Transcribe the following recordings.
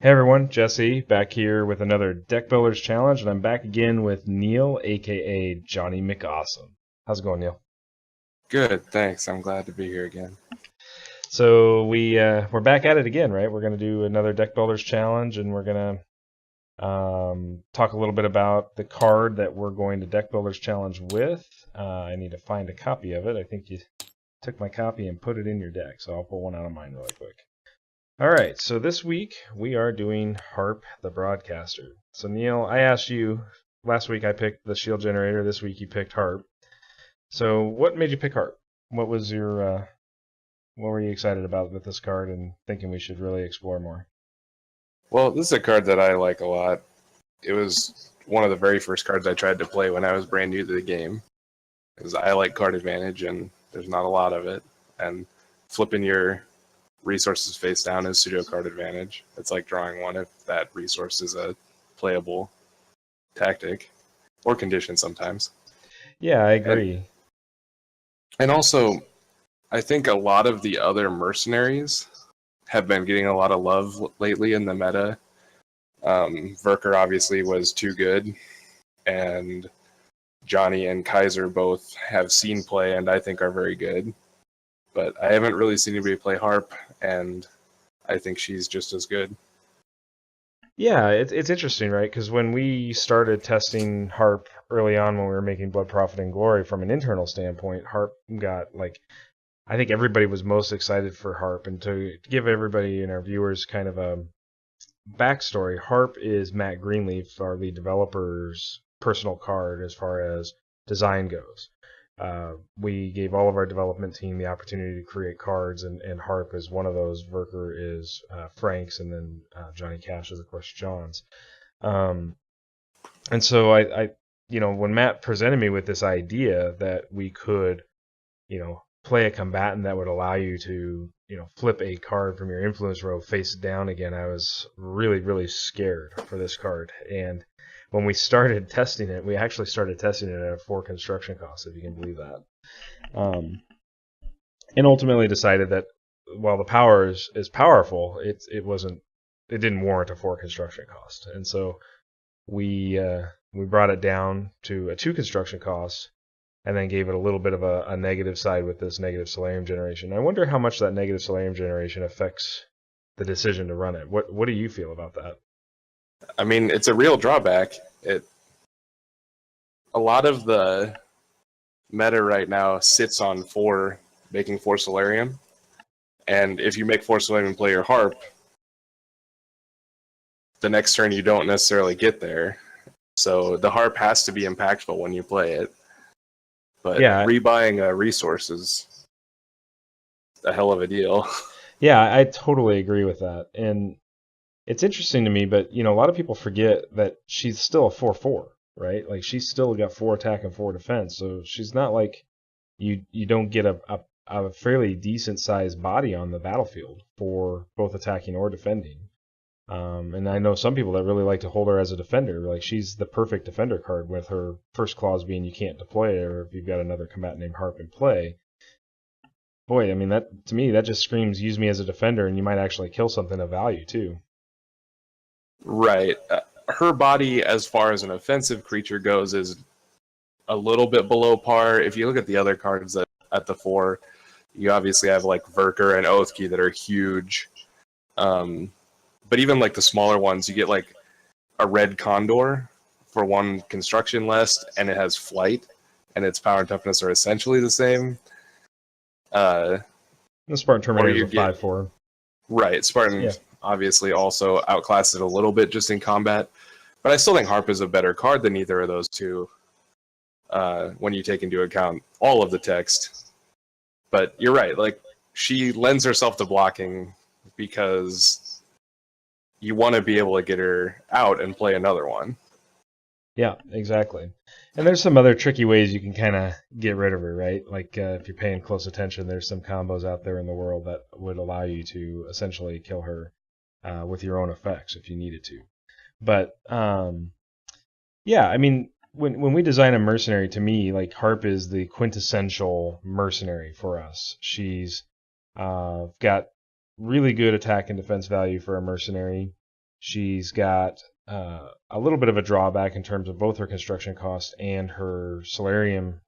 Hey everyone, Jesse back here with another Deck Builders Challenge, and I'm back again with Neil, aka Johnny McAwesome. How's it going, Neil? Good, thanks. I'm glad to be here again. So we're back at it again, right? We're gonna do another Deck Builders Challenge, and we're gonna talk a little bit about the card that we're going to Deck Builders Challenge with. I need to find a copy of it. I think you took my copy and put it in your deck, so I'll pull one out of mine really quick. All right, so this week we are doing Harp the Broadcaster. So Neil, I asked you last week. I picked the Shield Generator. This week you picked Harp. So what made you pick Harp? What was your what were you excited about with this card and thinking we should really explore more? Well, this is a card that I like a lot. It was one of the very first cards I tried to play when I was brand new to the game. Because I like card advantage, and there's not a lot of it. And flipping your resources face down is pseudo card advantage. It's like drawing one if that resource is a playable tactic or condition sometimes. Yeah, I agree. And also, I think a lot of the other mercenaries have been getting a lot of love lately in the meta. Verker obviously was too good, and Johnny and Kaiser both have seen play and I think are very good. But I haven't really seen anybody play Harp, and I think she's just as good. Yeah, it's interesting, right? Because when we started testing Harp early on, when we were making Blood, Profit, and Glory from an internal standpoint, Harp got like, I think everybody was most excited for Harp. And to give everybody and our viewers kind of a backstory, Harp is Matt Greenleaf, our lead developer's personal card as far as design goes. We gave all of our development team the opportunity to create cards, and Harp is one of those. Verker is Frank's, and then Johnny Cash is, of course, John's. And so I, when Matt presented me with this idea that we could, play a combatant that would allow you to, flip a card from your influence row face down again, I was really, really scared for this card. And when we started testing it, we actually started testing it at a 4 construction cost, if you can believe that. And ultimately decided that while the power is powerful, it didn't warrant a 4 construction cost. And so we brought it down to a 2 construction cost, and then gave it a little bit of a negative side with this negative Solarium generation. I wonder how much that negative Solarium generation affects the decision to run it. What do you feel about that? I mean, it's a real drawback. A lot of the meta right now sits on making 4 Solarium. And if you make 4 Solarium and play your Harp, the next turn you don't necessarily get there. So the Harp has to be impactful when you play it. But yeah, rebuying a resource is a hell of a deal. Yeah, I totally agree with that. And it's interesting to me, but a lot of people forget that she's still a 4/4, right? Like she's still got 4 attack and 4 defense, so she's not like you don't get a fairly decent sized body on the battlefield for both attacking or defending. And I know some people that really like to hold her as a defender. Like she's the perfect defender card, with her first clause being you can't deploy it, or if you've got another combatant named Harp in play. Boy, I mean, that to me, that just screams use me as a defender, and you might actually kill something of value too. Right. Her body, as far as an offensive creature goes, is a little bit below par. If you look at the other cards at the 4, you obviously have like Verker and Oathkey that are huge. But even like the smaller ones, you get like a red Condor for 1 construction less, and it has flight, and its power and toughness are essentially the same. The Spartan Terminator is a 5/4. Right, Spartan obviously also outclasses it a little bit just in combat, but I still think Harp is a better card than either of those two when you take into account all of the text. But you're right, like she lends herself to blocking because you want to be able to get her out and play another one. Yeah, exactly. And there's some other tricky ways you can kind of get rid of her, right? Like if you're paying close attention, there's some combos out there in the world that would allow you to essentially kill her with your own effects if you needed to. But yeah, I mean, when we design a mercenary, to me, like Harp is the quintessential mercenary for us. She's got really good attack and defense value for a mercenary. She's got a little bit of a drawback in terms of both her construction cost and her solarium,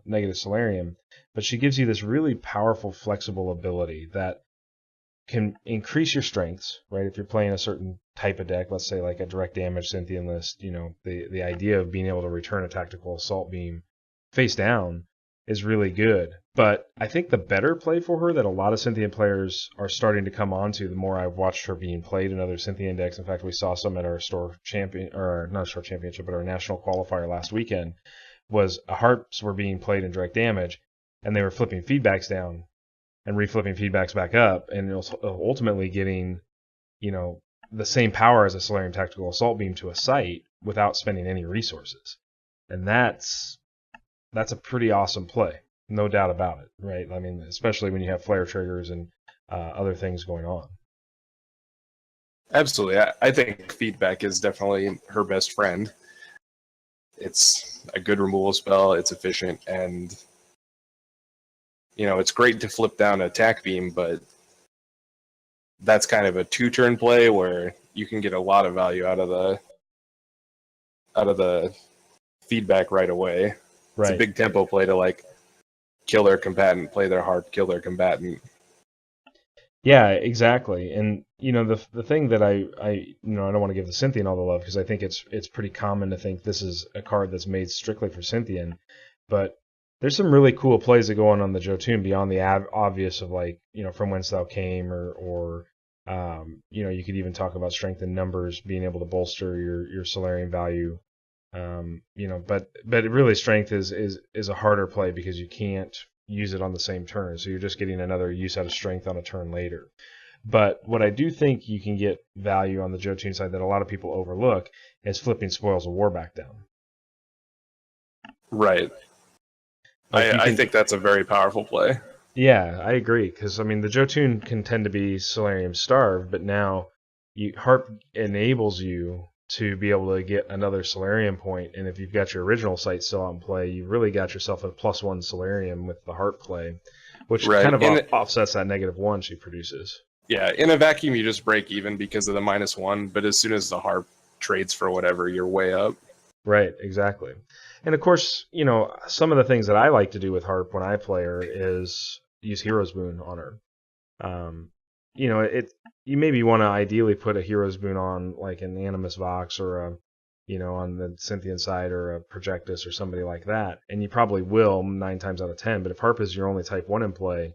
negative solarium, but she gives you this really powerful, flexible ability that can increase your strengths, right? If you're playing a certain type of deck, let's say like a direct damage Cynthian list, the idea of being able to return a tactical assault beam face down is really good. But I think the better play for her that a lot of Cynthian players are starting to come onto the more I've watched her being played in other Cynthian decks. In fact, we saw some at our store champion, or not store championship, but our national qualifier last weekend, was harps were being played in direct damage, and they were flipping feedbacks down and reflipping feedbacks back up, and ultimately getting, the same power as a Solarium Tactical Assault Beam to a site without spending any resources. And that's a pretty awesome play, no doubt about it, right? I mean, especially when you have flare triggers and other things going on. Absolutely. I think feedback is definitely her best friend. It's a good removal spell, it's efficient, and it's great to flip down attack beam, but that's kind of a two-turn play where you can get a lot of value out of the feedback right away. It's a big tempo play to like kill their combatant, play their harp, kill their combatant. Yeah, exactly. And the thing that I don't want to give the Cynthian all the love because I think it's pretty common to think this is a card that's made strictly for Cynthian, but there's some really cool plays that go on the Jotun beyond the obvious of like, from whence thou came, or you could even talk about strength in numbers, being able to bolster your Solarium value. But really strength is a harder play because you can't use it on the same turn, so you're just getting another use out of strength on a turn later. But what I do think you can get value on the Jotun side that a lot of people overlook is flipping Spoils of War back down. Right. I think that's a very powerful play. Yeah, I agree, because the Jotun can tend to be Solarium starved, but now Harp enables you to be able to get another Solarium point, and if you've got your original site still out in play, you've really got yourself a +1 Solarium with the Harp play, which kind of offsets that -1 she produces. Yeah, in a vacuum you just break even because of the -1, but as soon as the Harp trades for whatever, you're way up. Right, exactly. And of course, some of the things that I like to do with Harp when I play her is use Hero's Boon on her. You maybe want to ideally put a Hero's Boon on like an Animus Vox or on the Cynthian side or a Projectus or somebody like that, and you probably will 9 times out of 10. But if Harp is your only type 1 in play,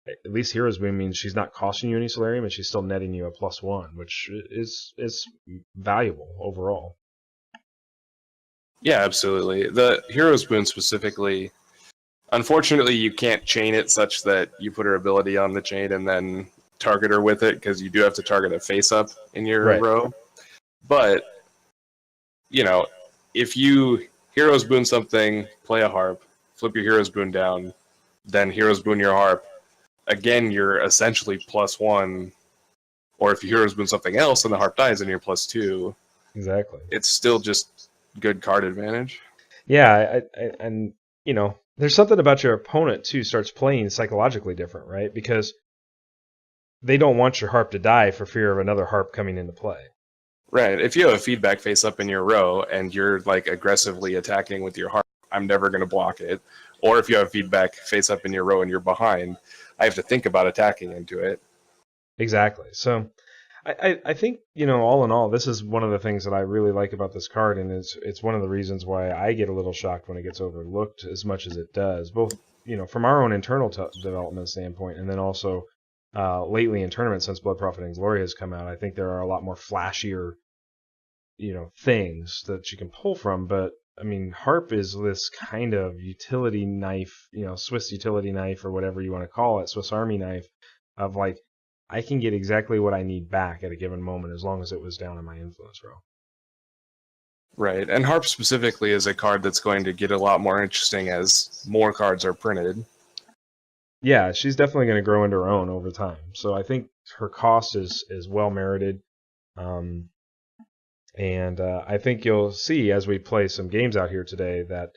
at least Hero's Boon means she's not costing you any Solarium and she's still netting you a +1, which is valuable overall. Yeah, absolutely. The Hero's Boon specifically, unfortunately, you can't chain it such that you put her ability on the chain and then target her with it, because you do have to target a face-up in your row. But, if you Hero's Boon something, play a Harp, flip your Hero's Boon down, then Hero's Boon your Harp, again, you're essentially +1. Or if you Hero's Boon something else and the Harp dies and you're +2. Exactly. It's still just good card advantage. Yeah, and there's something about your opponent too starts playing psychologically different, right? Because they don't want your Harp to die for fear of another Harp coming into play. Right. If you have a feedback face up in your row and you're like aggressively attacking with your Harp, I'm never going to block it. Or if you have feedback face up in your row and you're behind, I have to think about attacking into it. Exactly. So I think, all in all, this is one of the things that I really like about this card, and it's one of the reasons why I get a little shocked when it gets overlooked as much as it does, both, from our own internal development standpoint, and then also lately in tournaments since Blood, Prophet, and Glory has come out. I think there are a lot more flashier, things that you can pull from, but Harp is this kind of utility knife, Swiss utility knife or whatever you want to call it, Swiss Army knife, of like, I can get exactly what I need back at a given moment as long as it was down in my influence row. Right, and Harp specifically is a card that's going to get a lot more interesting as more cards are printed. Yeah, she's definitely going to grow into her own over time. So I think her cost is well merited. And I think you'll see as we play some games out here today that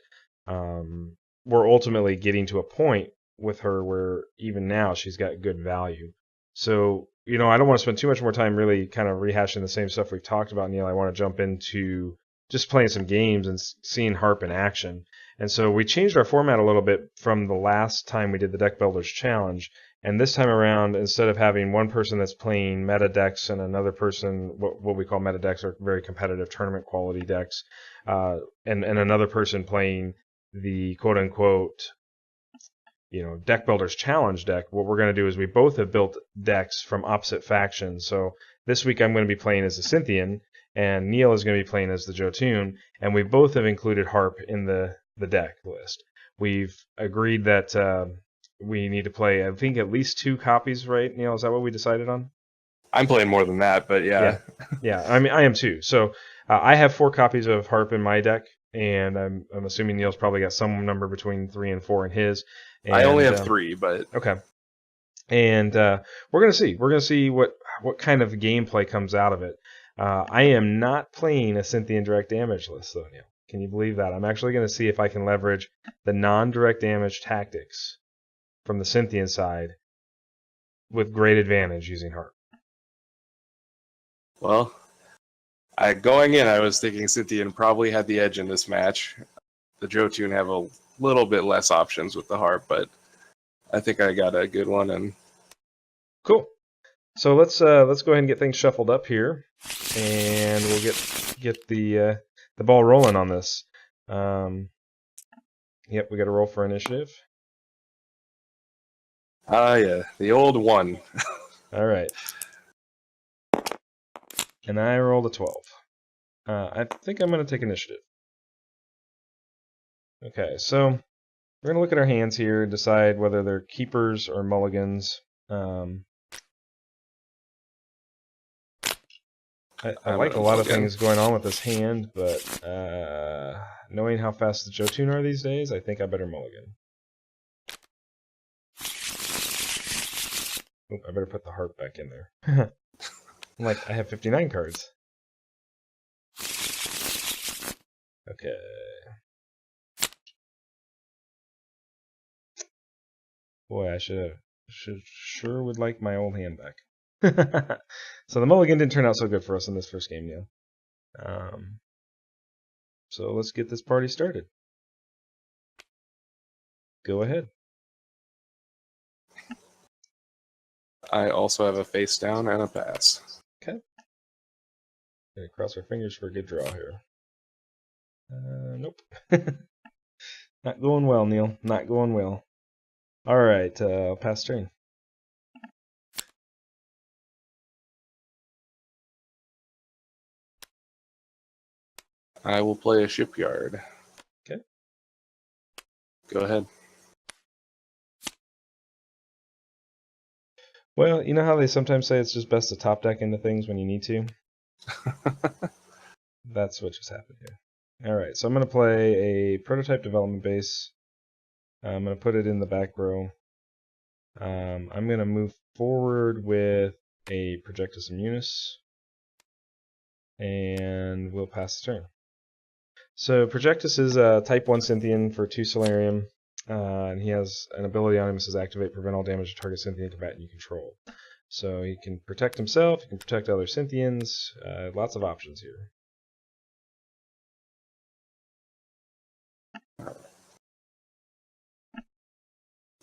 we're ultimately getting to a point with her where even now she's got good value. So, I don't want to spend too much more time really kind of rehashing the same stuff we've talked about, Neil. I want to jump into just playing some games and seeing Harp in action. And so we changed our format a little bit from the last time we did the Deck Builders Challenge. And this time around, instead of having one person that's playing meta decks and another person, what we call meta decks are very competitive tournament quality decks, and another person playing the quote unquote Deck Builders Challenge deck, what we're going to do is we both have built decks from opposite factions. So this week I'm going to be playing as the Cynthian, and Neil is going to be playing as the Jotun, and we both have included Harp in the deck list. We've agreed that we need to play, I think, at least 2 copies, right, Neil? Is that what we decided on? I'm playing more than that, but yeah. Yeah. I mean, I am too. So I have 4 copies of Harp in my deck, and I'm assuming Neil's probably got some number between 3 and 4 in his. And, I only have 3, but okay. And we're gonna see. We're gonna see what kind of gameplay comes out of it. I am not playing a Cynthian direct damage list, though, Neil. Can you believe that? I'm actually gonna see if I can leverage the non-direct damage tactics from the Cynthian side with great advantage using Harp. Well, going in, I was thinking Cynthian probably had the edge in this match. The Jotun have a little bit less options with the Harp, but I think I got a good one. And cool. So let's go ahead and get things shuffled up here, and we'll get the ball rolling on this. Yep, we got to roll for initiative. Yeah, the old 1. All right. And I rolled a 12. I think I'm going to take initiative. Okay, so we're going to look at our hands here and decide whether they're keepers or mulligans. I like a lot of things going on with this hand, but knowing how fast the Jotun are these days, I think I better mulligan. Oop, I better put the Harp back in there. I'm like, I have 59 cards. Okay. Boy, I sure would like my old hand back. So the mulligan didn't turn out so good for us in this first game, Neil. So let's get this party started. Go ahead. I also have a face down and a pass. Okay. Gonna cross our fingers for a good draw here. Nope. Not going well, Neil. Not going well. All right, I'll pass turn. I will play a Shipyard. Okay. Go ahead. Well, you know how they sometimes say it's just best to top deck into things when you need to? That's what just happened here. Alright, so I'm going to play a prototype development base. I'm going to put it in the back row. I'm going to move forward with a Projectus Immunis. And we'll pass the turn. So Projectus is a Type 1 Cynthian for 2 Solarium. And he has an ability on him that says activate, prevent all damage to target Cynthian combatant you control. So he can protect himself, he can protect other Cynthians, lots of options here.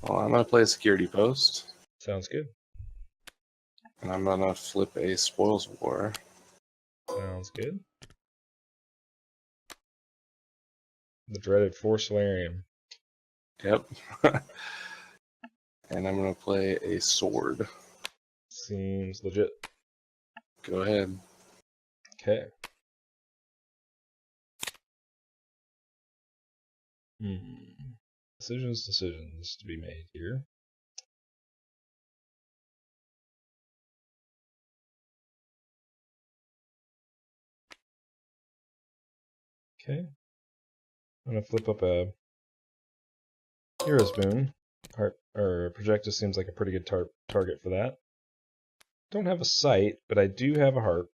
Well, I'm going to play a security post. Sounds good. And I'm going to flip a Spoils War. Sounds good. The dreaded 4 Solarium. Yep. And I'm going to play a Sword. Seems legit. Go ahead. Okay. Decisions to be made here. Okay. I'm going to flip up a Hero's Boon. Projectus seems like a pretty good target for that. Don't have a sight, but I do have a Harp.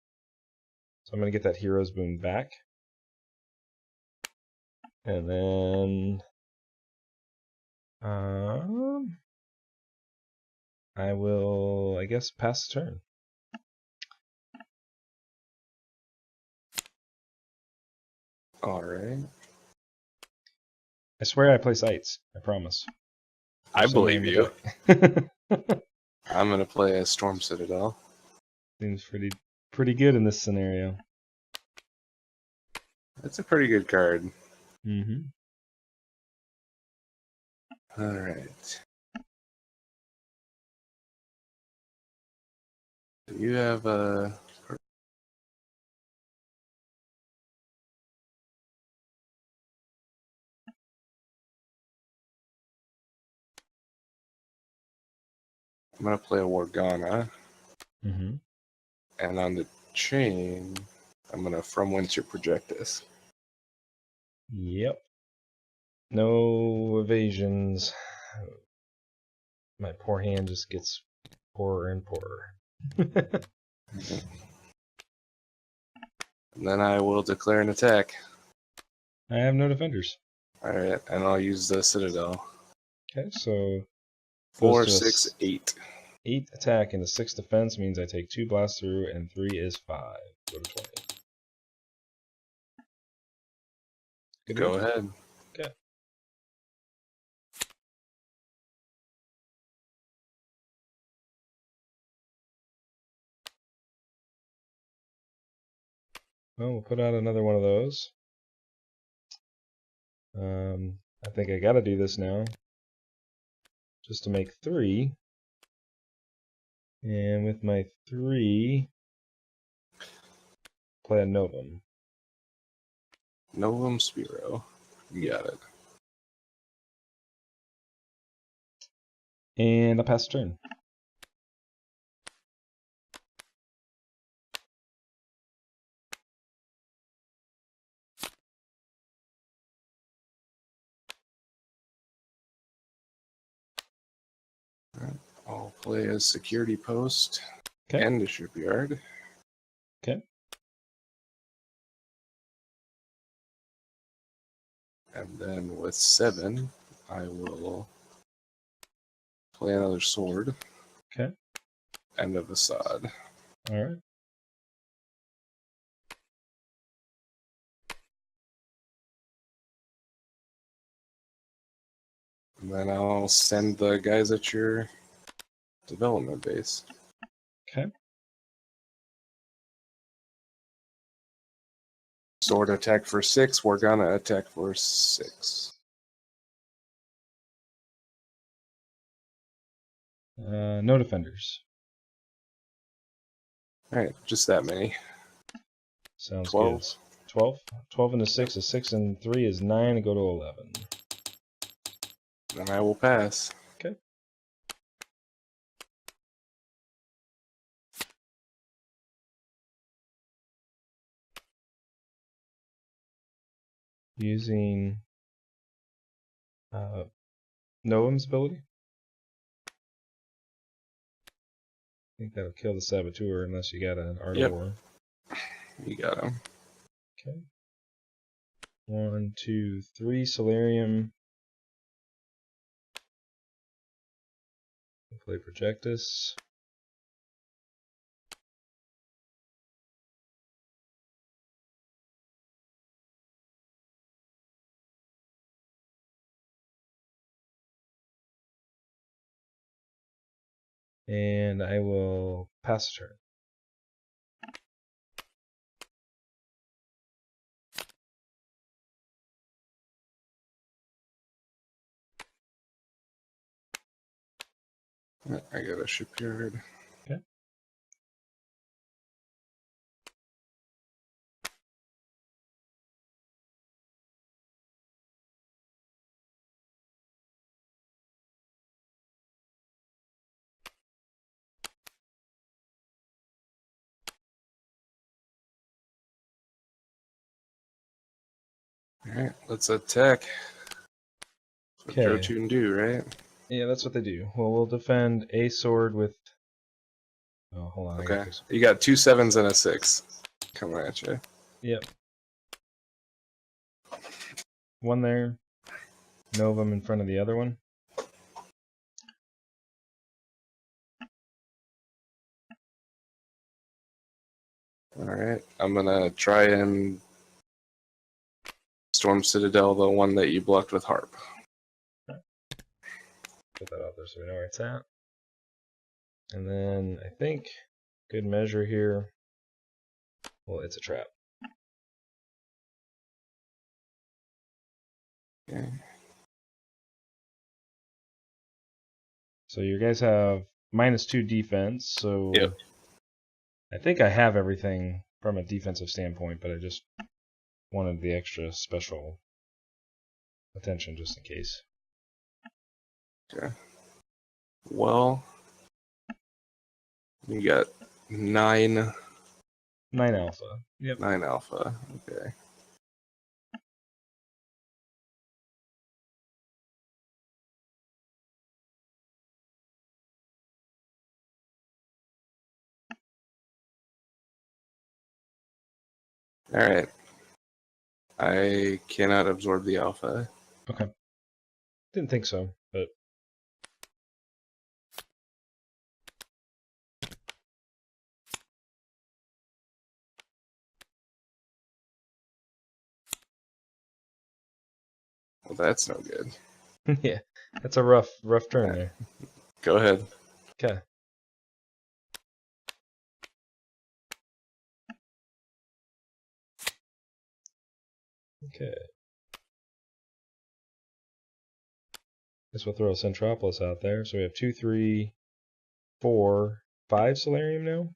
So I'm going to get that Hero's Boon back. And then I will, I guess, pass the turn. All right. I swear I play sites. I promise. I There's so many in believe you. the deck. I'm gonna play a Storm Citadel. Seems pretty good in this scenario. That's a pretty good card. Mm-hmm. All right. You have a. I'm gonna play a Wargana, Mm-hmm. and on the chain, I'm gonna From Whence You Project This. Yep. No evasions. My poor hand just gets poorer and poorer. And then I will declare an attack. I have no defenders. All right, and I'll use the Citadel. Okay, so 4, goes to 6, 8. 8 attack into 6 defense means I take 2 blasts through, and 3 is 5. Go to 20. Good Go roll. ahead. Okay. Well, we'll put out another one of those. I think I gotta do this now. Just to make 3. And with my 3, play a Novum. Novum Spiro. You got it. And I'll pass turn. All right. I'll play a Security Post Okay. and a Shipyard. Okay. And then with 7, I will play another Sword. Okay. And a Facade. Alright. And then I'll send the guys at your development base. Okay. Sword attack for 6. We're gonna attack for 6. No defenders. Alright, just that many. Sounds 12. good. 12? 12 into 6 is 6, and 3 is 9, and go to 11. Then I will pass. Okay. Using Noam's ability. I think that'll kill the Saboteur unless you got an Art of Yep. War. You got him. Okay. 1, 2, 3 Solarium. Play Projectus. And I will pass the turn. I got a Shipyard. Okay. Alright, let's attack. That's what Okay. Jotun do, right? Yeah, that's what they do. Well, we'll defend a sword with. Oh, hold on. I gotta Okay. fix. You got 2 7s and a 6 coming at you. Yep. One there. Novum in front of the other one. Alright, I'm gonna try and Storm Citadel, the one that you blocked with Harp. Put that out there so we know where it's at. And then I think good measure here. Well, it's a trap. Okay. So you guys have -2 defense, so Yep. I think I have everything from a defensive standpoint, but I just wanted the extra special attention just in case. Okay. Well, you got 9 9 alpha. Yep. 9 alpha. Okay. Alright. I cannot absorb the alpha. Okay. Didn't think so, but Well, that's no good. yeah, that's a rough turn there. Go ahead. Okay. Okay. Guess we'll throw a Centropolis out there. So we have 2, 3, 4, 5 Solarium now.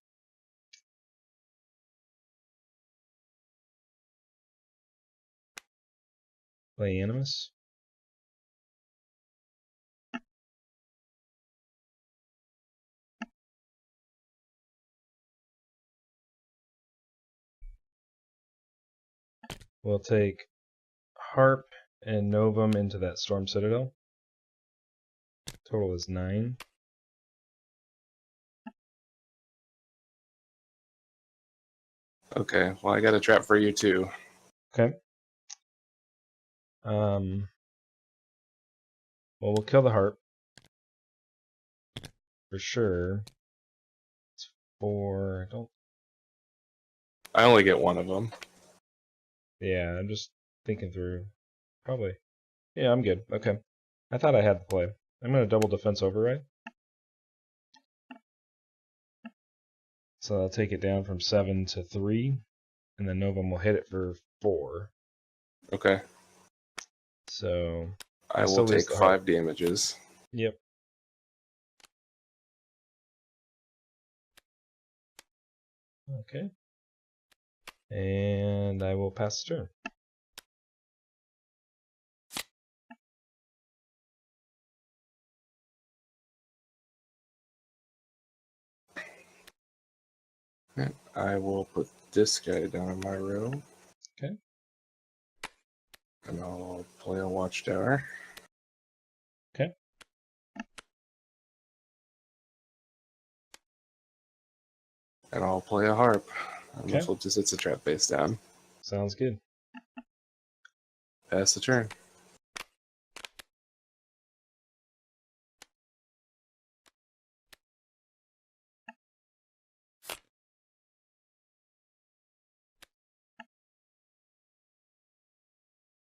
Play Animus. We'll take Harp and Novum into that Storm Citadel. Total is 9. Okay, well, I got a trap for you too. Okay. Well, we'll kill the Harp. For sure. It's 4. I don't. I only get one of them. Yeah, I'm just thinking through. Probably. Yeah, I'm good. Okay. I thought I had the play. I'm going to double defense override. So I'll take it down from 7 to 3. And then Novum will hit it for 4. Okay. So I still will lose take the 5 Harp. damages. Yep. Okay. And I will pass the turn. I will put this guy down in my row. Okay. And I'll play a Watchtower. Okay. And I'll play a Harp. And Okay. the flip just hits a trap face down. Sounds good. Pass the turn.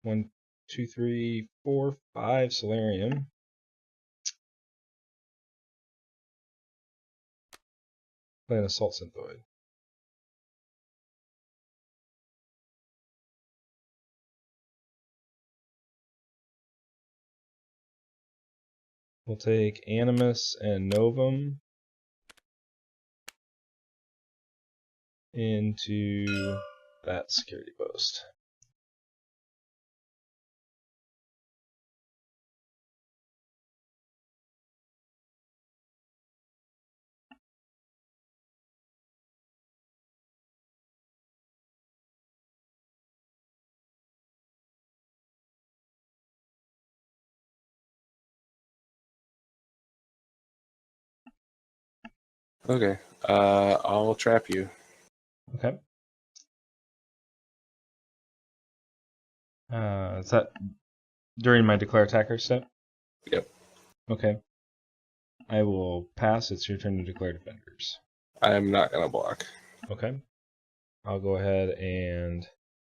One, 2, 3, 4, 5 Solarium. Play an Assault Synthoid. We'll take Animus and Novum into that security post. Okay. I'll trap you. Okay. Is that during my declare attacker step? Yep. Okay. I will pass. It's your turn to declare defenders. I'm not going to block. Okay. I'll go ahead and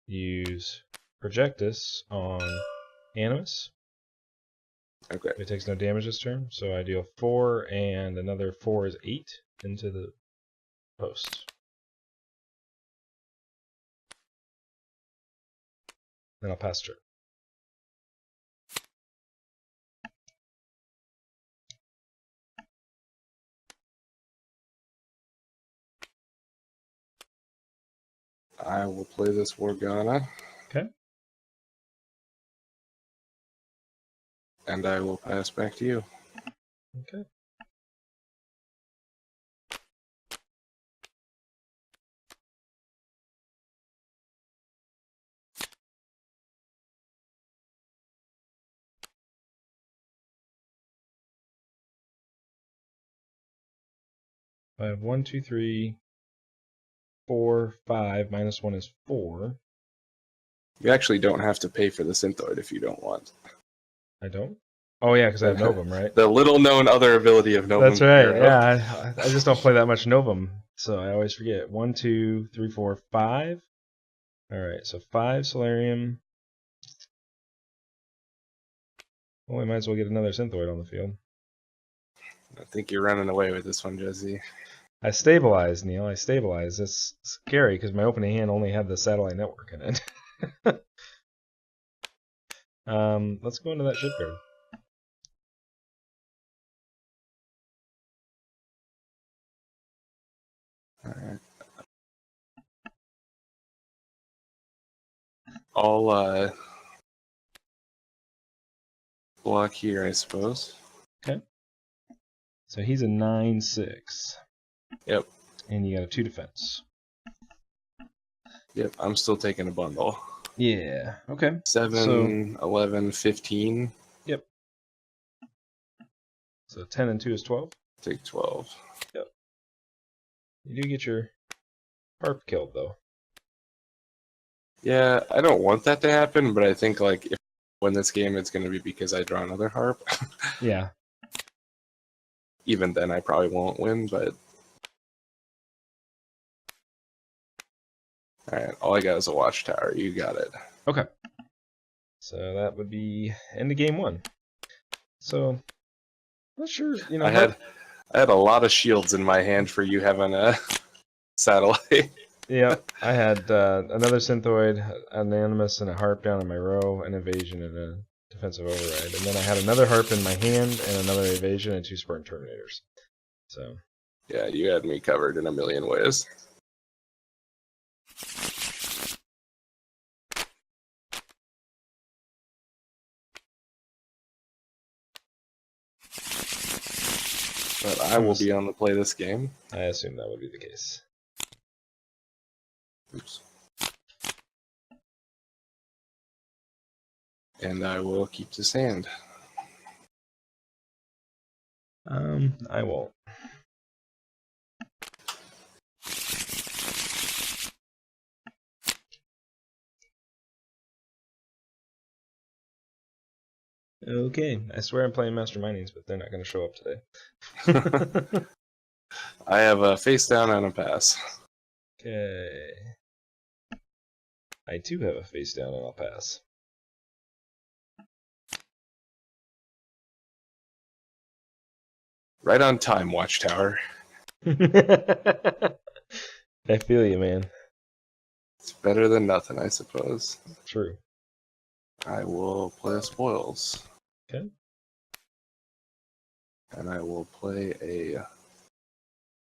use Projectus on Animus. Okay. It takes no damage this turn, so I deal 4, and another 4 is 8 into the post. Then I'll pass turn. I will play this Morgana. Okay. And I will pass back to you. Okay. I have 1, 2, 3, 4, 5. Minus 1 is 4. You actually don't have to pay for the Synthoid if you don't want. I don't? Oh, yeah, because I have Novum, right? The little-known other ability of Novum. That's right. Hero. Yeah, I just don't play that much Novum, so I always forget. 1, 2, 3, 4, 5. All right, so 5 Solarium. Well, we might as well get another Synthoid on the field. I think you're running away with this one, Jesse. I stabilized, Neil. I stabilized. It's scary because my opening hand only had the satellite network in it. Let's go into that shipyard. Alright. I'll block here, I suppose. Okay. So he's a 9/6. Yep. And you got a 2 defense. Yep, I'm still taking a bundle. Yeah. Okay. 7, 11, 15. Yep. So 10 and 2 is 12. Take 12. Yep. You do get your harp killed though. Yeah, I don't want that to happen, but I think like if I win this game, it's going to be because I draw another harp. Yeah. Even then, I probably won't win, but alright, all I got is a watchtower. You got it. Okay. So that would be end of game 1. So not sure, I had a lot of shields in my hand for you having a satellite. Yeah, I had another Synthoid, an Animus, and a Harp down in my row, an Evasion, and a Defensive Override. And then I had another Harp in my hand, and another Evasion, and 2 Spartan Terminators. So Yeah, you had me covered in a million ways. But I will be on the play this game. I assume that would be the case. Oops. And I will keep this hand. I won't. Okay, I swear I'm playing Master Minings, but they're not going to show up today. I have a face down and a pass. Okay. I too have a face down and I'll pass. Right on time, Watchtower. I feel you, man. It's better than nothing, I suppose. True. I will play spoils. Okay. And I will play a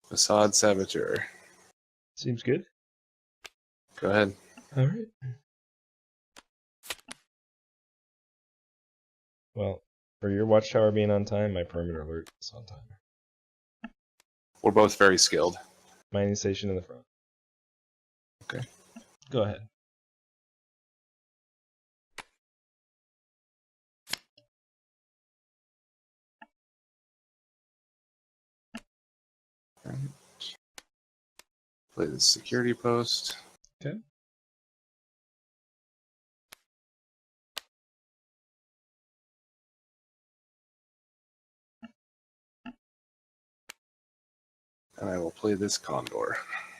Facade Saboteur. Seems good. Go ahead. All right. Well, for your Watchtower being on time, my Perimeter Alert is on time. We're both very skilled. Mining Station in the front. Okay. Go ahead. Right. Play the security post. Okay. And I will play this Condor.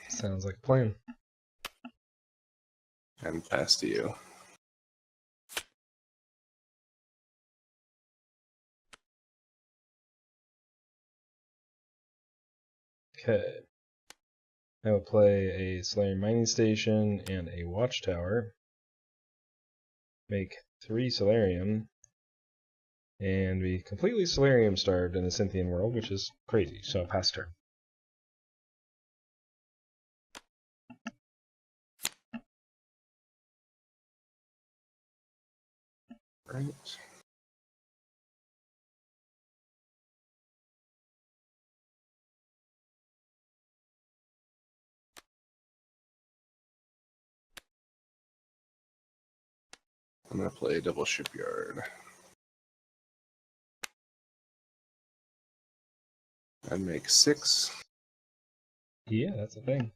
Sounds like a plan. and pass to you. Okay. I will play a Sularia mining station and a watchtower. Make 3 Solarium. And be completely Solarium starved in the Cynthian world, which is crazy, so pass turn. Right. I'm going to play double shipyard. And make 6. Yeah, that's a thing.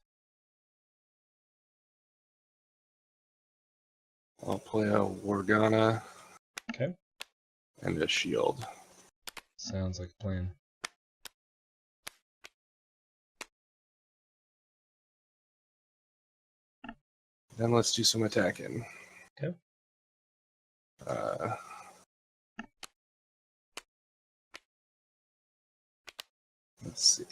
I'll play a Wargana. Okay. And a shield. Sounds like a plan. Then let's do some attacking. Okay. Let's see.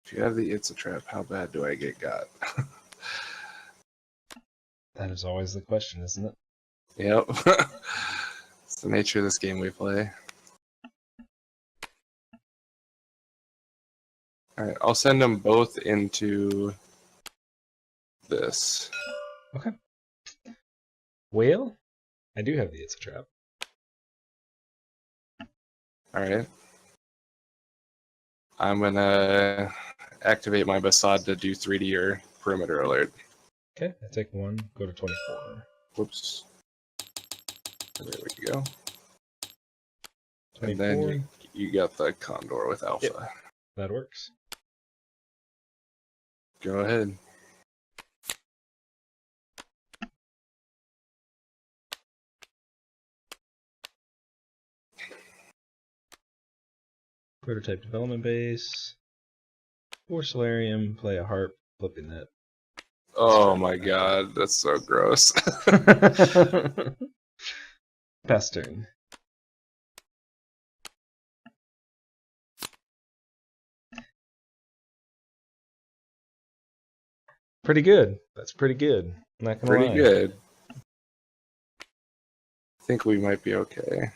If you have the It's a Trap, how bad do I get got? That is always the question, isn't it? Yep. It's the nature of this game we play. Alright, I'll send them both into this. Okay. Well, I do have the It's a Trap. Alright. I'm gonna activate my Basad to do 3D or perimeter alert. Okay, I take 1, go to 24. Whoops. There we go. 24. And then you got the Condor with Alpha. Yep. That works. Go ahead. Prototype development base. 4 Solarium, play a harp, flipping that. Oh my god, that's so gross. Pass turn. Pretty good. That's pretty good. Not gonna Pretty lie. good. I think we might be okay.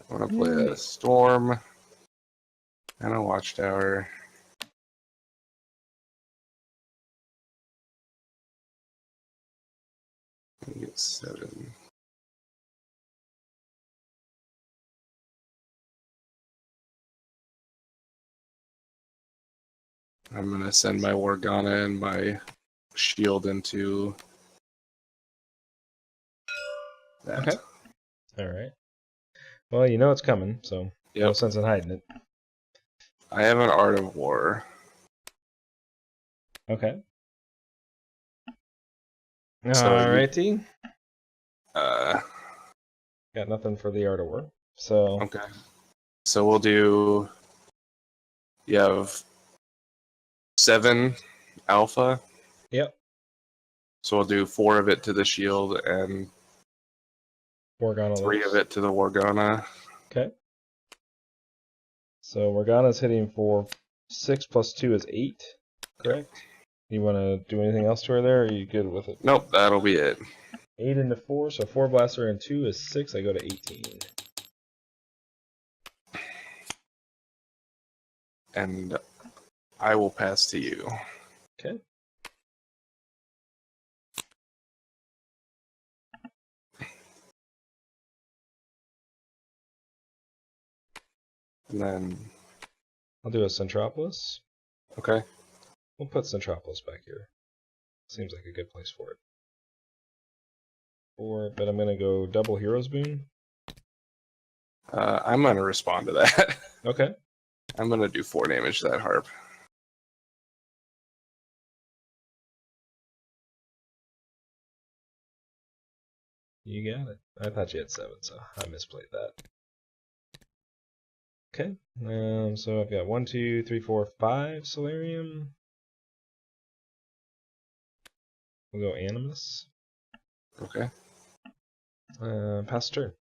I want to play a Storm and a Watchtower. Get 7. I'm going to send my Wargana and my shield into that. Okay. Alright. Well, you know it's coming, so no Yep. sense in hiding it. I have an Art of War. Okay. So Alrighty. Got Got nothing for the Art of War. So okay. So we'll do. You have 7 Alpha. Yep. So we'll do 4 of it to the shield and Morgana 3 of it to the Wargana. Okay. So Morgana's hitting for 6 plus 2 is 8, correct? You want to do anything else to her there, or are you good with it? Nope, that'll be it. 8 into 4, so 4 blaster and 2 is 6. I go to 18. And I will pass to you. Okay. And then, I'll do a Centropolis. okay. We'll put Centropolis back here. Seems like a good place for it. But I'm going to go double Heroes Boon. I'm going to respond to that. Okay. I'm going to do 4 damage to that harp. You got it. I thought you had 7, so I misplayed that. Okay. So I've got 1, 2, 3, 4, 5 Solarium. We'll go Animus. Okay. Pass turn.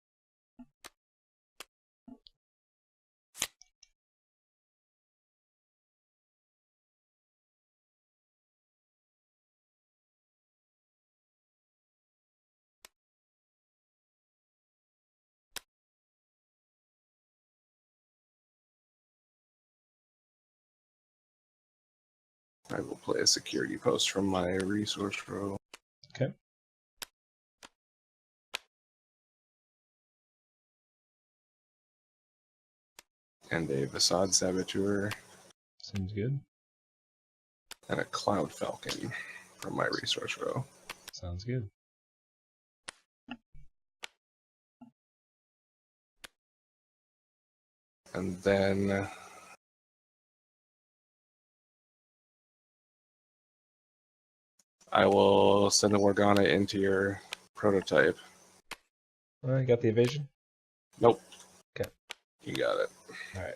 I will play a security post from my resource row. Okay. And a Facade Saboteur. Seems good. And a Cloud Falcon from my resource row. Sounds good. And then I will send the Morgana into your prototype. I got the evasion. Nope. Okay. You got it. All right.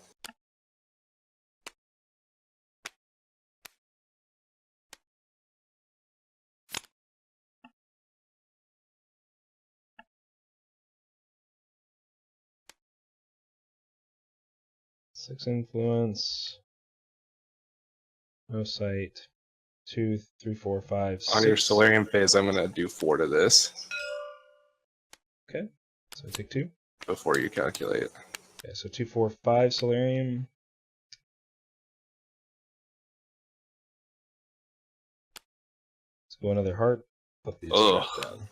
Six influence. No sight. 2, 3, 4, 5, 6. On your Solarium phase, I'm going to do 4 to this. Okay. So I take 2. Before you calculate. Okay, so 2, 4, 5 Solarium. Let's go another heart. Put these straps down.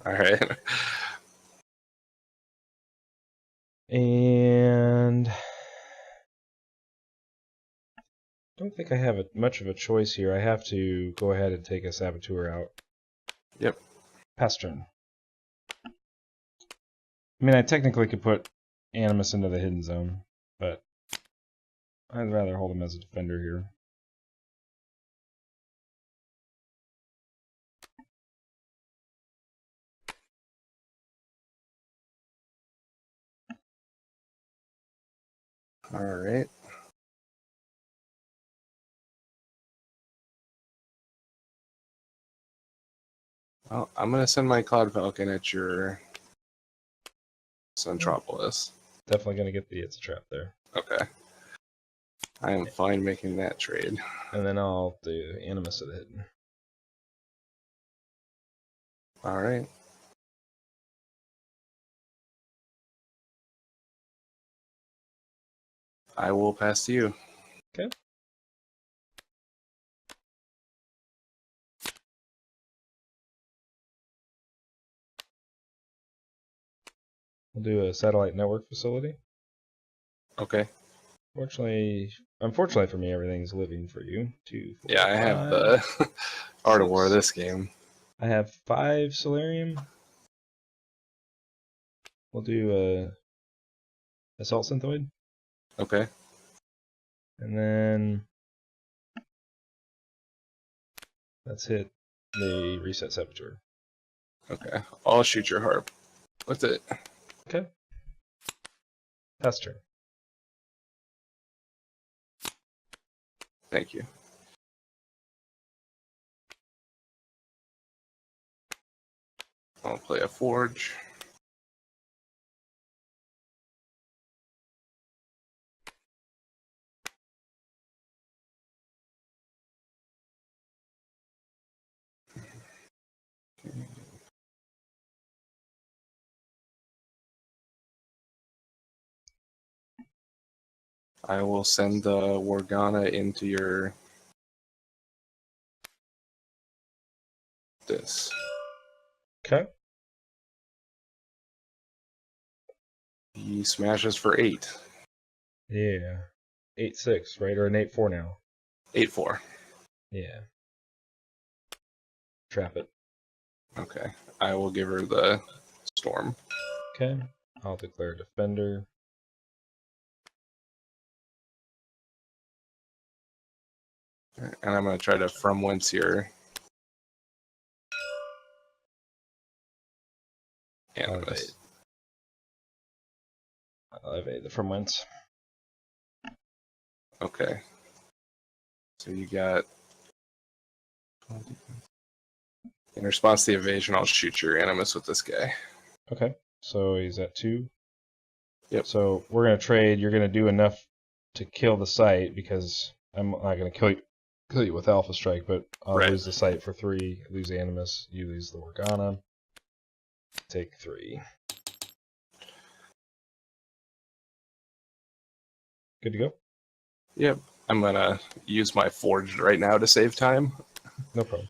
Alright. And don't think I have much of a choice here. I have to go ahead and take a Saboteur out. Yep. Pass turn. I mean, I technically could put Animus into the hidden zone, but I'd rather hold him as a defender here. Alright. Well, I'm going to send my Cloud Falcon at your Centropolis. Definitely going to get the It's a Trap there. Okay. I am fine making that trade. And then I'll do Animus to the hidden. Alright. I will pass to you. Okay. We'll do a satellite network facility. Okay. Unfortunately for me, everything's living for you. 2, 4, Yeah, I have the Art of War of this game. I have 5 Solarium. We'll do a Assault Synthoid. Okay. And then let's hit the Reset Saboteur. Okay. I'll shoot your harp. What's it? Okay. Pass turn. Thank you. I'll play a Forge. I will send the Morgana into your this. Okay. He smashes for 8. Yeah. 8-6, right? Or an 8-4 now. 8-4. Yeah. Trap it. Okay. I will give her the storm. Okay. I'll declare Defender. And I'm going to try to from whence here. Animus. I'll evade the from whence. Okay. So you got... In response to the evasion, I'll shoot your Animus with this guy. Okay. So he's at 2. Yep. So we're going to trade. You're going to do enough to kill the site because I'm not going to kill you with Alpha Strike, but I'll Right. lose the site for 3, lose Animus, you lose the Organa. Take 3. Good to go? Yep. I'm going to use my Forged right now to save time. No problem.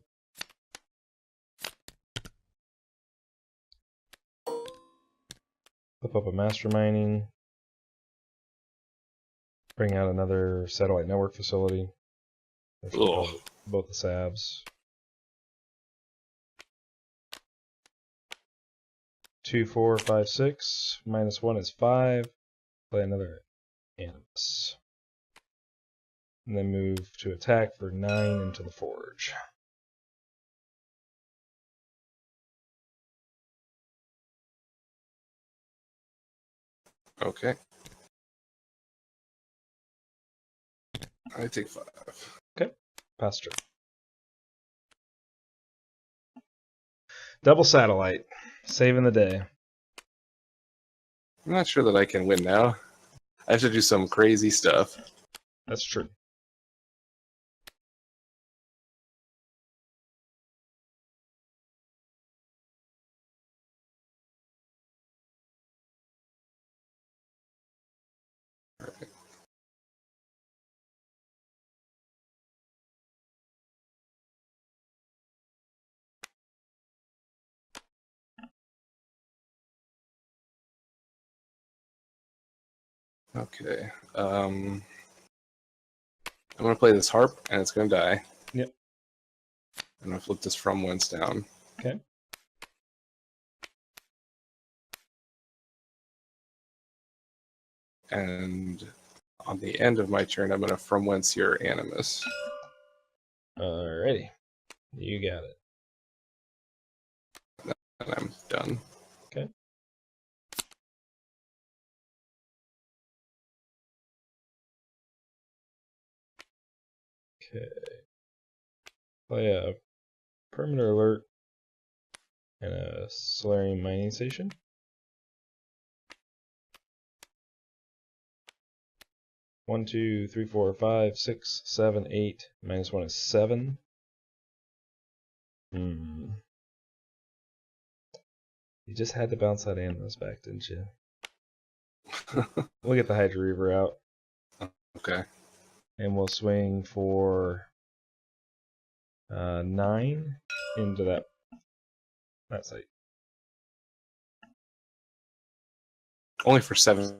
Flip up a Master Mining. Bring out another satellite network facility. Both the Savs. 2, 4, 5, 6. -1 is 5. Play another Animus. And then move to attack for 9 into the Forge. Okay. I take 5. Okay. Pass turn. Double Satellite. Saving the day. I'm not sure that I can win now. I have to do some crazy stuff. That's true. Okay. I'm going to play this harp, and it's going to die. Yep. I'm going to flip this from whence down. Okay. And on the end of my turn, I'm going to from whence your Animus. Alrighty. You got it. And I'm done. Okay. Okay. Play a Perimeter Alert and a Sularia Mining Station. One, 2, 3, 4, 5, 6, 7, 8. -1 is 7. You just had to bounce that Animus back, didn't you? We'll get the Hydra Reaver out. Okay. And we'll swing for 9 into that site. Only for 7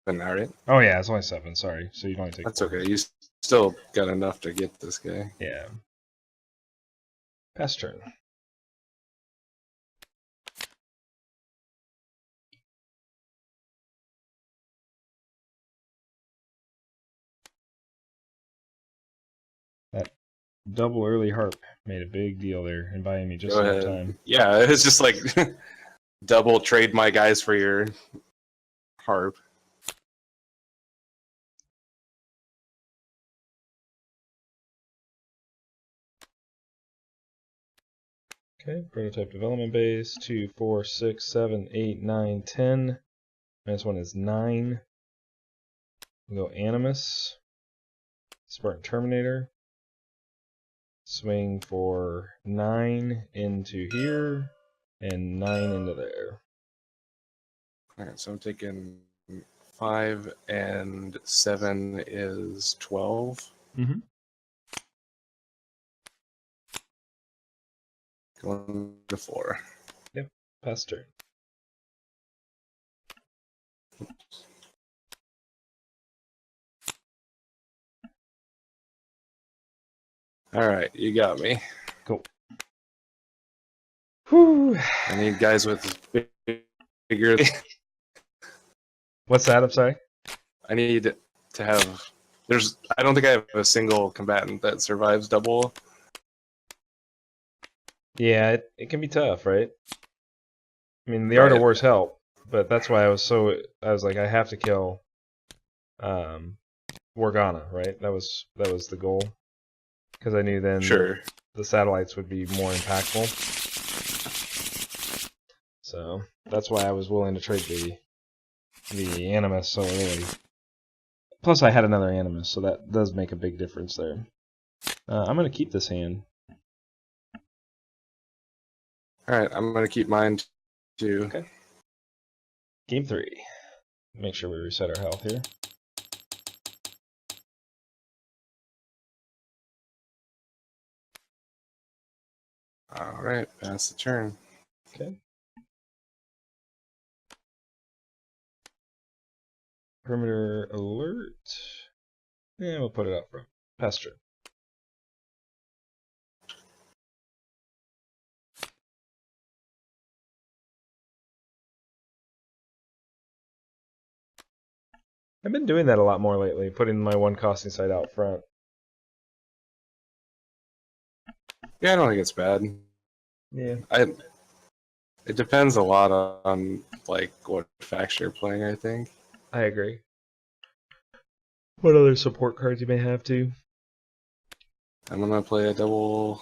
now, right? Oh yeah, it's only 7. Sorry, so you can only take. That's 4. okay. You still got enough to get this guy. Yeah. Pass turn. That double early harp made a big deal there and buying me just Go enough ahead. time. Yeah, it's just like double trade my guys for your harp. Okay, prototype development base 2, 4, 6, 7, 8, 9, 10. -1 is 9. We'll go Animus, Spartan Terminator. Swing for 9 into here and 9 into there. Alright, so I'm taking 5 and 7 is 12. Mm-hmm. Going to 4. Yep, pass turn. Alright, you got me. Cool. Whew. I need guys with bigger. What's that? I'm sorry. I need to have. I don't think I have a single combatant that survives double. Yeah, it can be tough, right? I mean, the Art of Right. Wars help, but that's why I was like, I have to kill Morgana, right? That was the goal. Because I knew then Sure. the satellites would be more impactful. So that's why I was willing to trade the Animus so early. Plus, I had another Animus, so that does make a big difference there. I'm going to keep this hand. Alright, I'm going to keep mine too. Okay. Game 3. Make sure we reset our health here. Alright, pass the turn. Okay. Perimeter alert. Yeah, we'll put it up front. Pass turn. I've been doing that a lot more lately, putting my one costing site out front. Yeah, I don't think it's bad. Yeah. It depends a lot on like what faction you're playing, I think. I agree. What other support cards you may have too? I'm gonna play a double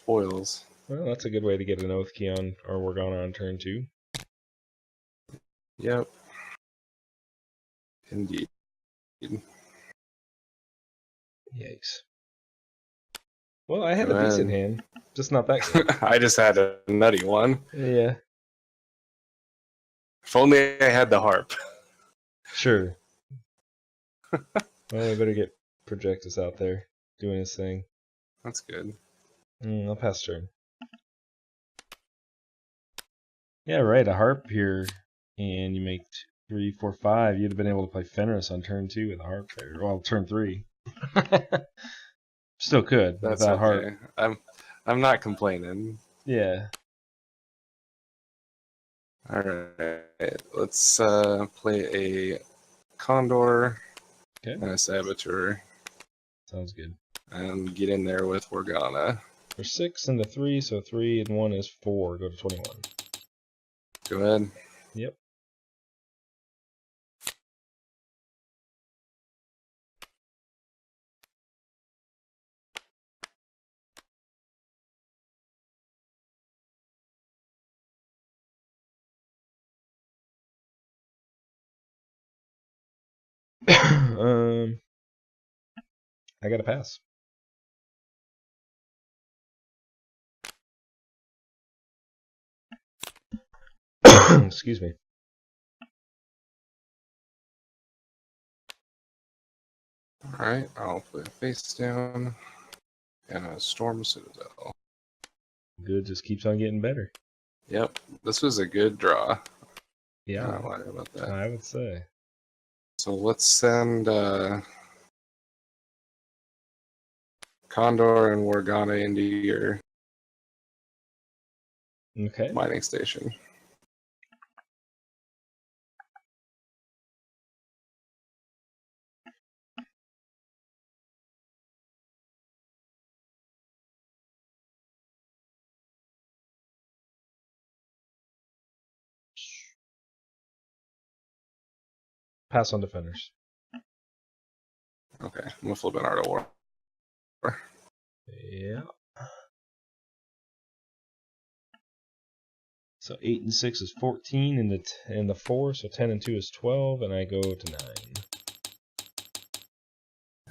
foils. Well, that's a good way to get an Oath Key on or Morgana on turn 2. Yep. Indeed. Yikes. Well, I had Go a decent ahead. hand, just not that good. I just had a nutty one. Yeah, If only I had the harp. sure. Well, we better get Projectus out there doing his thing. That's good. I'll pass turn. Yeah, right. A harp here, and you make 3, 4, 5. You'd have been able to play Fenris on turn 2 with a harp there. Well, turn 3. Still could That's without okay. harp. I'm not complaining. Yeah. Alright. Let's play a Condor Okay. and a Saboteur Sounds good. and get in there with Morgana. For 6 and the 3, so 3 and 1 is 4. Go to 21. Go ahead. Yep. I got to pass. Excuse me. Alright, I'll play Face Down and a Storm Citadel. Good just keeps on getting better. Yep, this was a good draw. Yeah, Not lying about that. I would say. So let's send Condor and Morgana into your Okay. mining station. Pass on defenders. Okay, I'm gonna flip an Art of War. Yeah. So 8 and 6 is 14, and the 4, so 10 and 2 is 12, and I go to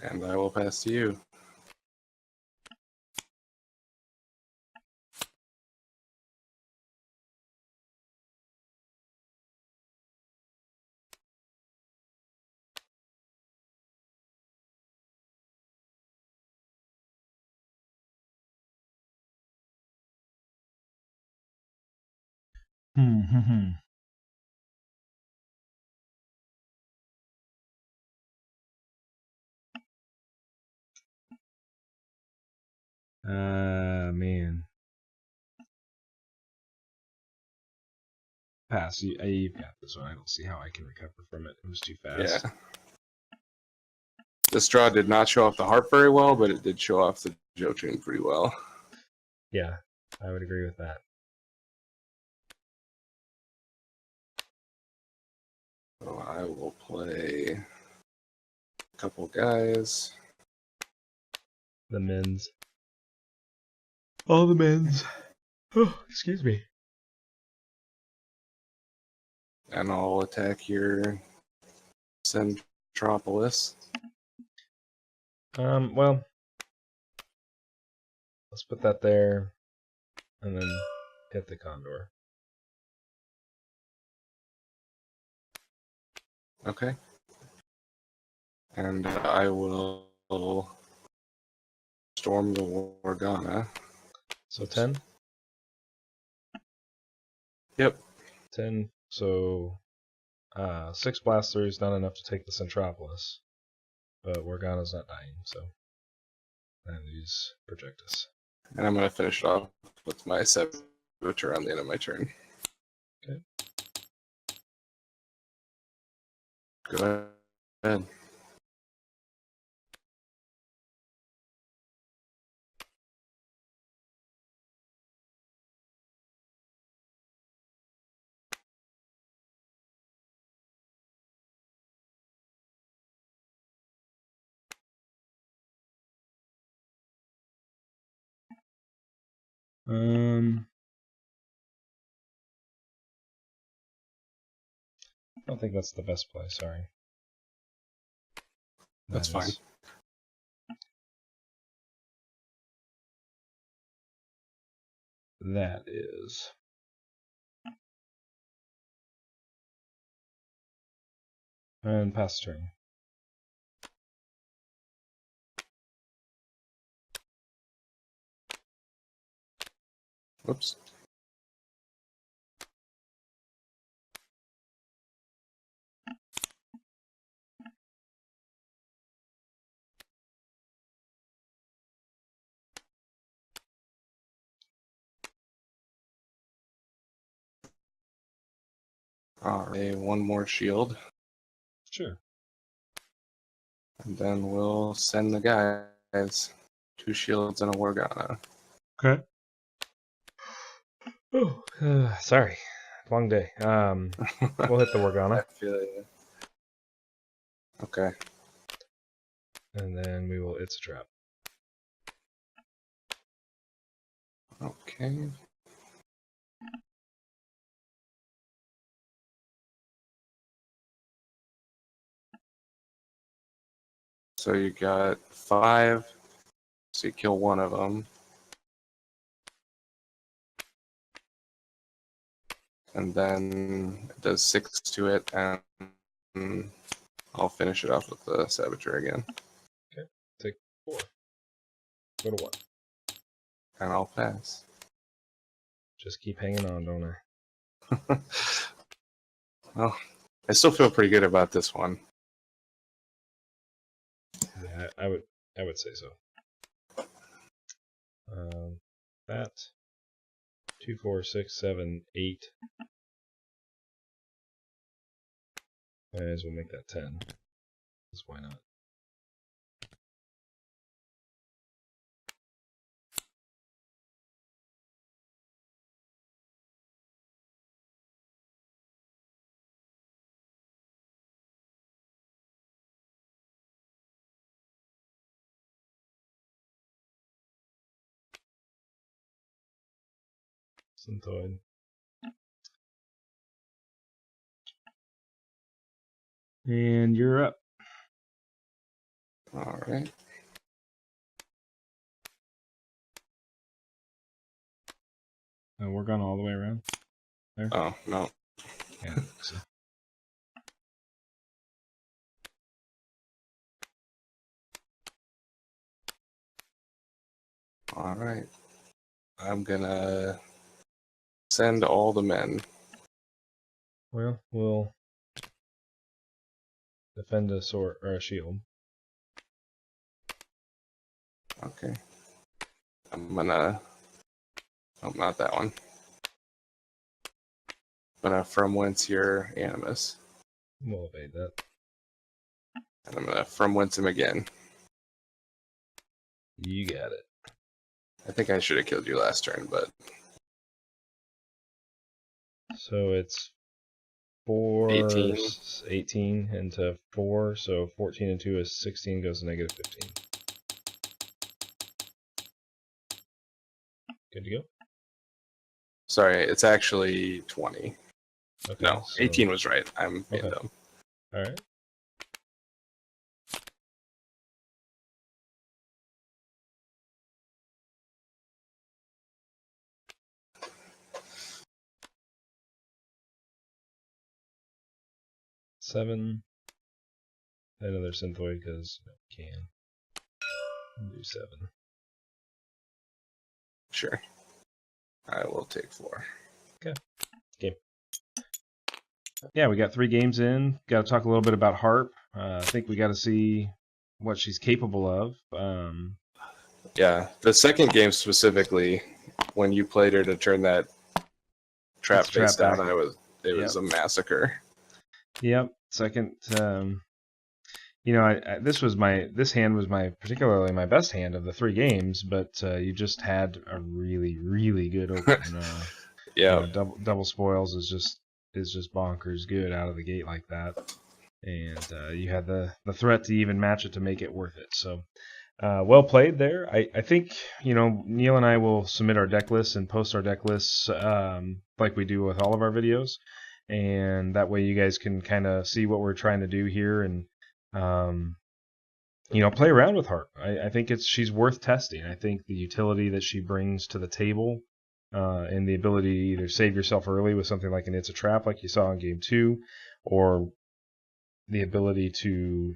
9. And I will pass to you. Man. Pass. You've got this one. I don't see how I can recover from it. It was too fast. Yeah. This draw did not show off the harp very well, but it did show off the Jotun pretty well. Yeah, I would agree with that. So I will play couple guys. The men's. All the men's. Oh, excuse me. And I'll attack your Centropolis. Well, let's put that there, and then hit the Condor. Okay. And I will storm the Morgana. So 10? Yep. 10, so 6 blast through is not enough to take the Centropolis, but Morgana's not dying, so I lose Projectus. And I'm going to finish it off with my Saboteur on the end of my turn. Okay. Go ahead. I don't think that's the best play, sorry. That's fine. That is. And pass turn. Whoops. Alright, one more shield. Sure. And then we'll send the guys. 2 shields and a Morgana. Okay. Oh, sorry. Long day. We'll hit the Morgana. I feel you. Okay. And then we will. It's a trap. Okay. So you got 5. So you kill one of them. And then it does 6 to it, and I'll finish it off with the Saboteur again. Okay. Take 4. Go to 1. And I'll pass. Just keep hanging on, don't I? Well, I still feel pretty good about this one. Yeah, I would say so. That 2, 4, 6, 7, 8. Might as well make that 10. Because why not? Synthoid. And you're up. Alright. We're going all the way around. There. Oh, no. Yeah, I think so. Alright. I'm gonna send all the men. Well, we'll defend a sword or a shield. Okay. I'm gonna... Oh, not that one. From whence your Animus. We'll evade that. And I'm gonna from whence him again. You got it. I think I should have killed you last turn, but... So it's 4, 18. 18 into 4, so 14 and 2 is 16, goes to negative 15. Good to go? Sorry, it's actually 20. Okay, No, so, 18 was right. I'm being okay. dumb. All right. Seven. Another synthoid because you can. Do 7. Sure. I will take 4. Okay. Game. Yeah, we got 3 games in. Got to talk a little bit about Harp. I think we got to see what she's capable of. Yeah, the second game specifically, when you played her to turn that trap face down, back. It was a massacre. Yep. Second, this hand was particularly my best hand of the 3 games, but you just had a really, really good open. Yeah. Double spoils is just bonkers good out of the gate like that, and you had the threat to even match it to make it worth it. So. Well played there. I think, Neil and I will submit our deck lists and post our deck lists like we do with all of our videos. And that way you guys can kind of see what we're trying to do here and, play around with Harp. I think she's worth testing. I think the utility that she brings to the table and the ability to either save yourself early with something like an It's a Trap like you saw in Game 2, or the ability to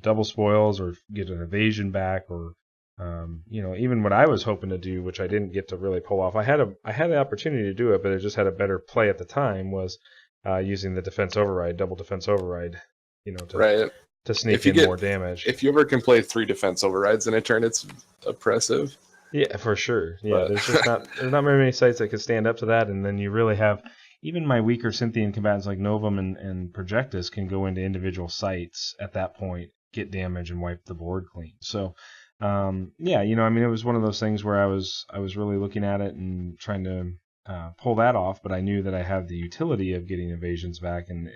double spoils or get an evasion back, or even what I was hoping to do, which I didn't get to really pull off. I had the opportunity to do it, but I just had a better play at the time. Was using the double defense override, to sneak in more damage. If you ever can play 3 defense overrides in a turn, it's oppressive. Yeah, for sure. Yeah, there's not very many sites that can stand up to that, and then you really have. Even my weaker Cynthian combatants like Novum and Projectus can go into individual sites at that point, get damage, and wipe the board clean. So, it was one of those things where I was really looking at it and trying to pull that off, but I knew that I have the utility of getting evasions back and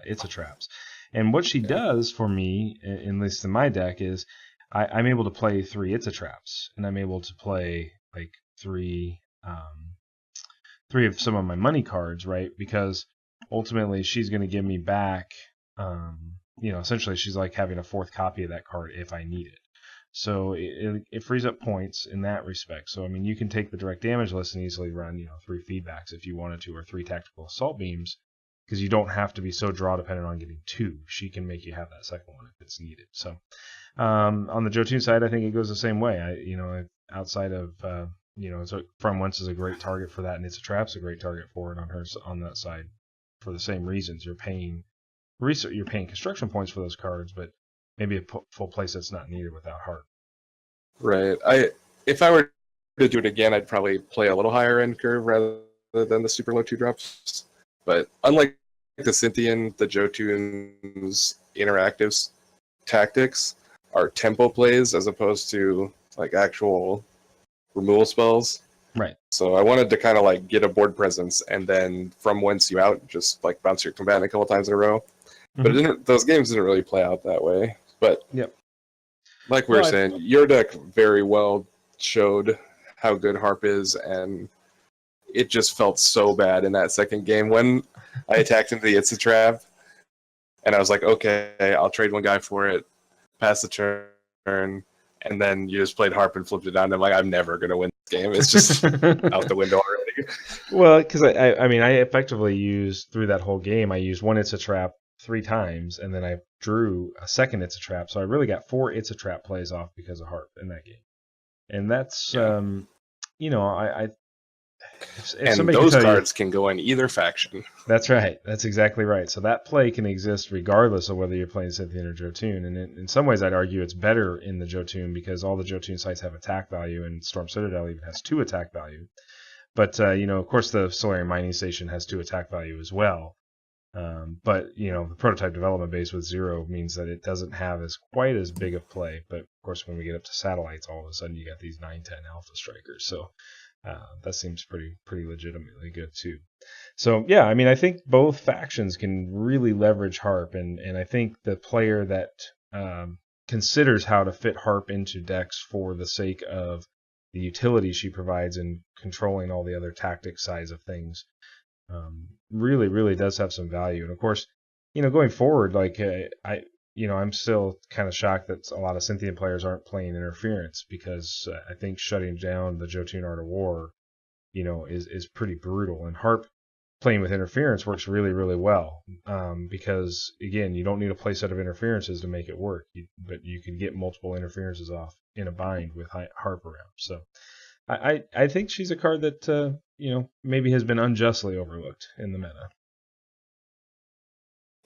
It's a Traps. And what she does for me, at least in my deck, is I'm able to play 3 It's a Traps, and I'm able to play like 3 of some of my money cards, right? Because ultimately she's going to give me back, essentially she's like having a 4th copy of that card if I need it. So it frees up points in that respect. So, you can take the direct damage list and easily run, 3 feedbacks if you wanted to, or 3 tactical assault beams, because you don't have to be so draw dependent on getting 2. She can make you have that second one if it's needed. So, on the Jotun side, I think it goes the same way. Outside of, From Whence is a great target for that, and It's a Trap's a great target for it on that side for the same reasons. You're paying construction points for those cards, but maybe a full playset's not needed without Harp. Right. If I were to do it again, I'd probably play a little higher end curve rather than the super low 2 drops. But unlike the Cynthian, the Jotun's interactive tactics are tempo plays as opposed to like actual removal spells. Right. So I wanted to kind of like get a board presence and then from whence you out, just like bounce your combatant a couple times in a row. Mm-hmm. But those games didn't really play out that way. But yep. Like we were saying, your deck very well showed how good Harp is, and it just felt so bad in that second game when I attacked into the It's a Trap, and I was like, okay, I'll trade one guy for it, pass the turn, and then you just played Harp and flipped it down, and I'm like, I'm never going to win this game. It's just out the window already. Well, because I effectively used, through that whole game, I used one It's a Trap 3 times, and then I drew a second It's a Trap, so I really got 4 It's a Trap plays off because of Harp in that game. And that's, and those cards can go in either faction. That's right. That's exactly right. So that play can exist regardless of whether you're playing Cynthian or Jotun. And in some ways, I'd argue it's better in the Jotun because all the Jotun sites have attack value, and Storm Citadel even has 2 attack value. But, of course, the Sularia Mining Station has 2 attack value as well. But the prototype development base with 0 means that it doesn't have quite as big of play. But course, when we get up to satellites, all of a sudden you got these 910 Alpha Strikers. So that seems pretty legitimately good too. So yeah, I mean, I think both factions can really leverage Harp, and I think the player that considers how to fit Harp into decks for the sake of the utility she provides in controlling all the other tactic sides of things really does have some value. And of course, going forward, like I'm still kind of shocked that a lot of Scythian players aren't playing interference, because I think shutting down the Jotun Art of War, is pretty brutal. And Harp playing with interference works really well, because again, you don't need a play set of interferences to make it work, but you can get multiple interferences off in a bind with Harp around. So I think she's a card that maybe has been unjustly overlooked in the meta.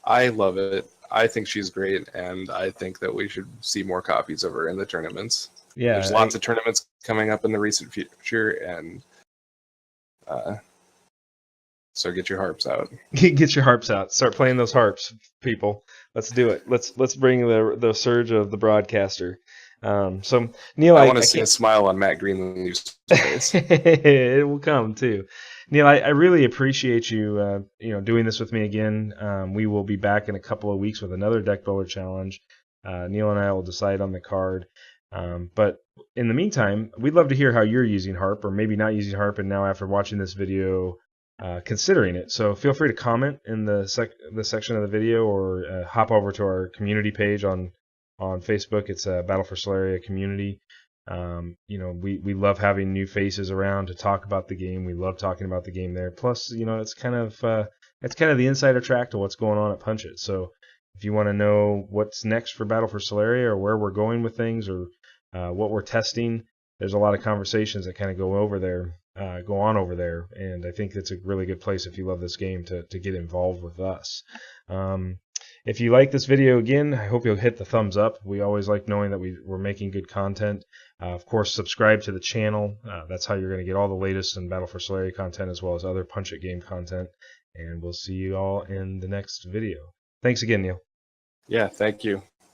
I love it. I think she's great, and I think that we should see more copies of her in the tournaments. Yeah, there's lots of tournaments coming up in the recent future, and so get your harps out. Get your harps out. Start playing those harps, people. Let's do it. Let's bring the surge of the broadcaster. So Neil, I want to see a smile on Matt Greenleaf's face. It will come too. Neil, I really appreciate you doing this with me again. We will be back in a couple of weeks with another deck builder challenge. Neil and I will decide on the card. But in the meantime, we'd love to hear how you're using Harp, or maybe not using Harp, and now after watching this video, considering it. So feel free to comment in the section of the video, or hop over to our community page on Facebook. It's a Battle for Sularia community. We love having new faces around to talk about the game. We love talking about the game there. Plus, it's kind of the insider track to what's going on at Punch It. So if you want to know what's next for Battle for Sularia, or where we're going with things, or what we're testing, there's a lot of conversations that kind of go on over there, and I think it's a really good place if you love this game to get involved with us. If you like this video, again, I hope you'll hit the thumbs up. We always like knowing that we're making good content. Of course, subscribe to the channel. That's how you're going to get all the latest in Battle for Solaria content, as well as other Punch It game content. And we'll see you all in the next video. Thanks again, Neil. Yeah, thank you.